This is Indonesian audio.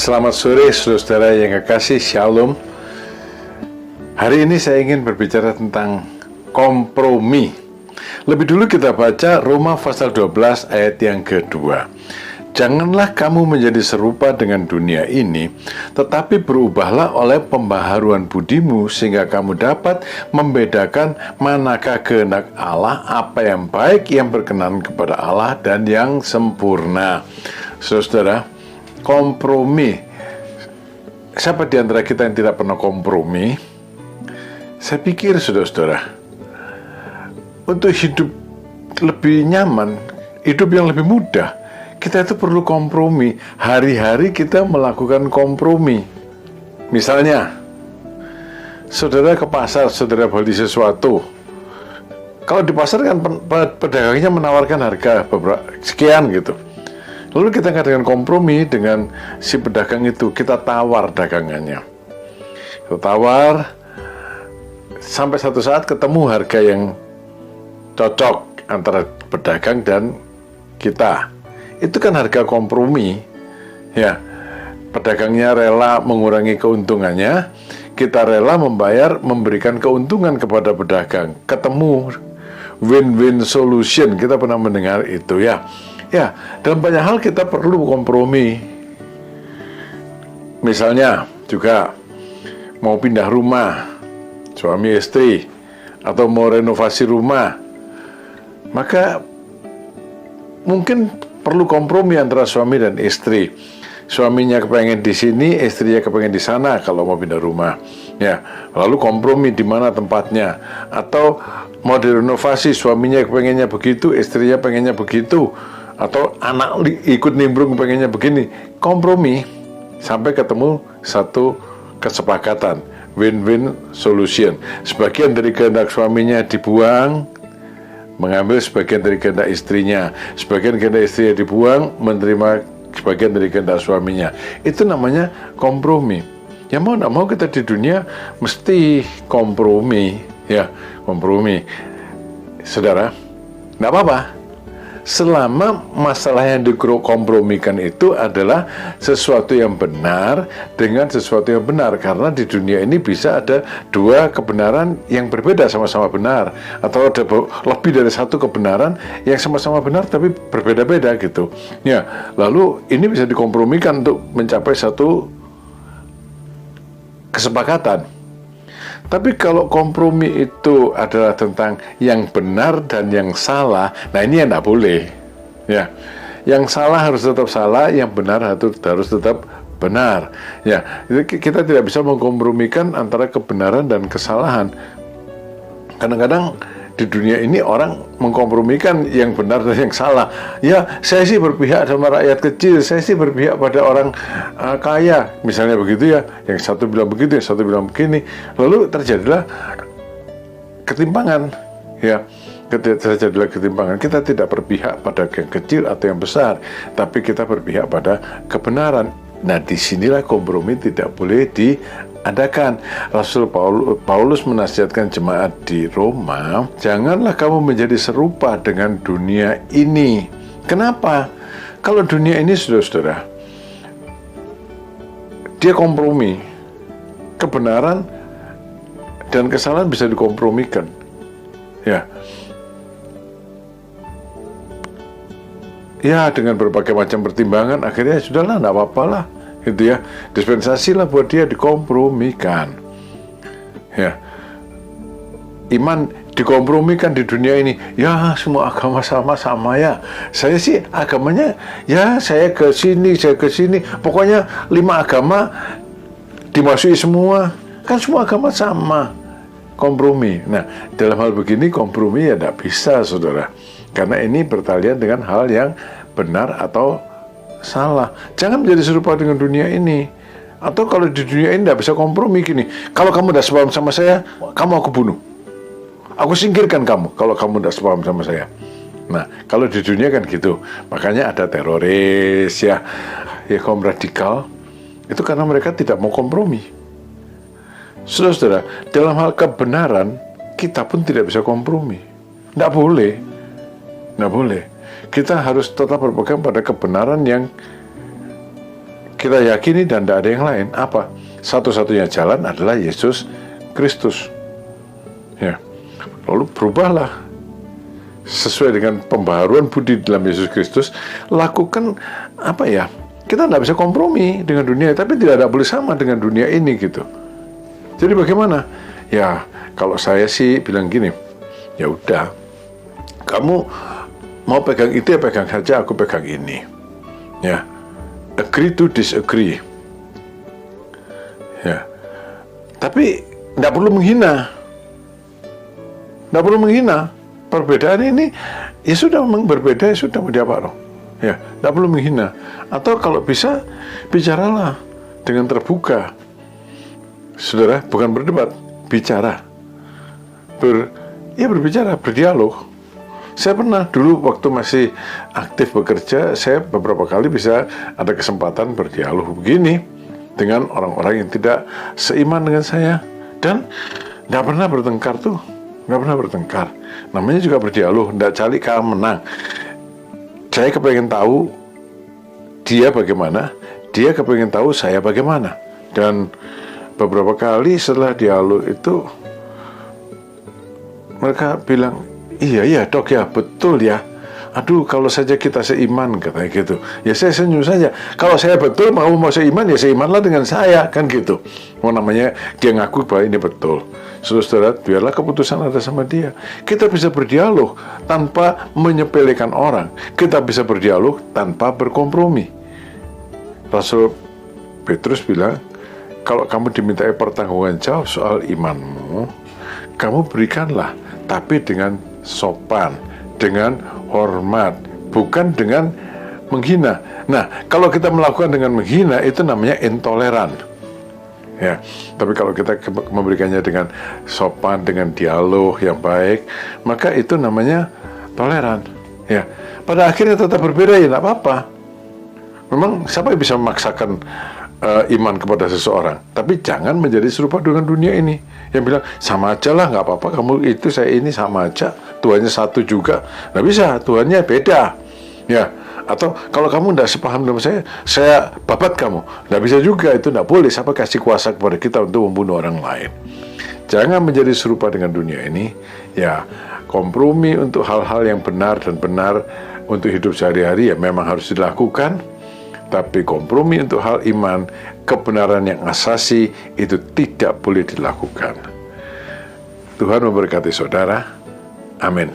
Selamat sore saudara yang kekasih, Shalom. Hari ini saya ingin berbicara tentang kompromi. Lebih dulu kita baca Roma pasal 12 ayat yang kedua. Janganlah kamu menjadi serupa dengan dunia ini, tetapi berubahlah oleh pembaharuan budimu, sehingga kamu dapat membedakan manakah kehendak Allah, apa yang baik, yang berkenan kepada Allah, dan yang sempurna. Saudara, kompromi. Siapa di antara kita yang tidak pernah kompromi? Saya pikir, saudara-saudara, untuk hidup lebih nyaman, hidup yang lebih mudah, kita itu perlu kompromi. Hari-hari kita melakukan kompromi. Misalnya, saudara ke pasar, saudara beli sesuatu. Kalau di pasar kan pedagangnya menawarkan harga sekian gitu. Lalu kita ngadakan kompromi dengan si pedagang itu, kita tawar dagangannya. Kita tawar, sampai satu saat ketemu harga yang cocok antara pedagang dan kita. Itu kan harga kompromi. Ya, pedagangnya rela mengurangi keuntungannya, kita rela memberikan keuntungan kepada pedagang. Ketemu win-win solution, kita pernah mendengar itu ya. Ya, dalam banyak hal kita perlu kompromi. Misalnya juga mau pindah rumah, suami istri, atau mau renovasi rumah, maka mungkin perlu kompromi antara suami dan istri. Suaminya kepengen di sini, istrinya kepengen di sana kalau mau pindah rumah. Ya, lalu kompromi di mana tempatnya, atau mau direnovasi, suaminya kepengennya begitu, istrinya pengennya begitu, atau anak ikut nimbrung pengennya begini. Kompromi sampai ketemu satu kesepakatan, win-win solution. Sebagian dari kehendak suaminya dibuang, mengambil sebagian dari kehendak istrinya. Sebagian kehendak istrinya dibuang, menerima sebagian dari kehendak suaminya. Itu namanya kompromi. Ya mau tidak mau kita di dunia mesti kompromi. Ya, kompromi. Saudara, tidak apa-apa selama masalah yang dikompromikan itu adalah sesuatu yang benar dengan sesuatu yang benar. Karena di dunia ini bisa ada dua kebenaran yang berbeda sama-sama benar, atau ada lebih dari satu kebenaran yang sama-sama benar tapi berbeda-beda gitu ya. Lalu ini bisa dikompromikan untuk mencapai satu kesepakatan. Tapi kalau kompromi itu adalah tentang yang benar dan yang salah, nah ini yang tidak boleh. Ya, yang salah harus tetap salah, yang benar harus tetap benar. Ya, kita tidak bisa mengkompromikan antara kebenaran dan kesalahan. Kadang-kadang di dunia ini orang mengkompromikan yang benar dan yang salah. Ya, saya sih berpihak sama rakyat kecil, saya sih berpihak pada orang kaya, misalnya begitu ya. Yang satu bilang begitu, yang satu bilang begini. Lalu terjadilah ketimpangan. Ya, terjadilah ketimpangan. Kita tidak berpihak pada yang kecil atau yang besar, tapi kita berpihak pada kebenaran. Nah, disinilah kompromi tidak boleh diadakan. Rasul Paulus menasihatkan jemaat di Roma, janganlah kamu menjadi serupa dengan dunia ini. Kenapa? Kalau dunia ini, saudara-saudara, dia kompromi. Kebenaran dan kesalahan bisa dikompromikan. Ya. Ya, dengan berbagai macam pertimbangan, akhirnya sudahlah, tidak apa-apalah, gitu ya. Dispensasi lah buat dia dikompromikan. Ya, iman dikompromikan di dunia ini. Ya, semua agama sama-sama ya. Saya sih agamanya, ya saya ke sini, pokoknya 5 agama dimasuki semua. Kan semua agama sama. Kompromi. Nah, dalam hal begini kompromi ya tidak bisa, saudara. Karena ini bertalian dengan hal yang benar atau salah. Jangan menjadi serupa dengan dunia ini. Atau kalau di dunia ini tidak bisa kompromi gini. Kalau kamu tidak sepaham sama saya, kamu aku bunuh. Aku singkirkan kamu kalau kamu tidak sepaham sama saya. Nah, kalau di dunia kan gitu. Makanya ada teroris ya kaum radikal. Itu karena mereka tidak mau kompromi. Saudara-saudara, dalam hal kebenaran kita pun tidak bisa kompromi. Tidak boleh. Kita harus tetap berpegang pada kebenaran yang kita yakini dan tidak ada yang lain. Apa? Satu-satunya jalan adalah Yesus Kristus. Ya. Lalu berubahlah sesuai dengan pembaharuan budi dalam Yesus Kristus. Lakukan apa ya? Kita tidak bisa kompromi dengan dunia, tapi tidak boleh sama dengan dunia ini gitu. Jadi bagaimana? Ya, kalau saya sih bilang gini, ya udah, kamu mau pegang itu ya pegang saja, aku pegang ini. Ya, agree to disagree. Ya, tapi tidak perlu menghina. Tidak perlu menghina. Perbedaan ini ya sudah memang berbeda, ya sudah, mau diapa loh. Ya, tidak perlu menghina. Atau kalau bisa bicaralah dengan terbuka. Saudara, bukan berdebat, bicara. Berbicara, berdialog. Saya pernah dulu waktu masih aktif bekerja, saya beberapa kali bisa ada kesempatan berdialog begini dengan orang-orang yang tidak seiman dengan saya, dan tidak pernah bertengkar tuh, nggak pernah bertengkar. Namanya juga berdialog, tidak cari kalah menang. Saya kepengen tahu dia bagaimana, dia kepengen tahu saya bagaimana. Dan beberapa kali setelah dialog itu mereka bilang, iya dok ya, betul ya. Aduh, kalau saja kita seiman, katanya gitu. Ya saya senyum saja. Kalau saya betul mau seiman, ya seimanlah dengan saya, kan gitu. Namanya dia ngaku bahwa ini betul. Saudara, biarlah keputusan ada sama dia. Kita bisa berdialog tanpa menyepelekan orang. Kita bisa berdialog tanpa berkompromi. Rasul Petrus bilang, kalau kamu dimintai pertanggungan jawab soal imanmu, kamu berikanlah, tapi dengan sopan, dengan hormat, bukan dengan menghina. Nah, kalau kita melakukan dengan menghina, itu namanya intoleran. Ya, tapi kalau kita memberikannya dengan sopan, dengan dialog yang baik, maka itu namanya toleran. Ya, pada akhirnya tetap berbeda, ya tidak apa-apa. Memang siapa yang bisa memaksakan iman kepada seseorang? Tapi jangan menjadi serupa dengan dunia ini yang bilang sama aja lah, nggak apa-apa, kamu itu saya ini sama aja, Tuhannya satu juga. Nggak bisa, Tuhannya beda. Ya. Atau kalau kamu tidak sepaham dengan saya babat kamu. Tidak bisa juga, itu tidak boleh. Siapa kasih kuasa kepada kita untuk membunuh orang lain? Jangan menjadi serupa dengan dunia ini. Ya, kompromi untuk hal-hal yang benar dan benar untuk hidup sehari-hari ya memang harus dilakukan. Tapi kompromi untuk hal iman, kebenaran yang asasi itu tidak boleh dilakukan. Tuhan memberkati saudara. Amin.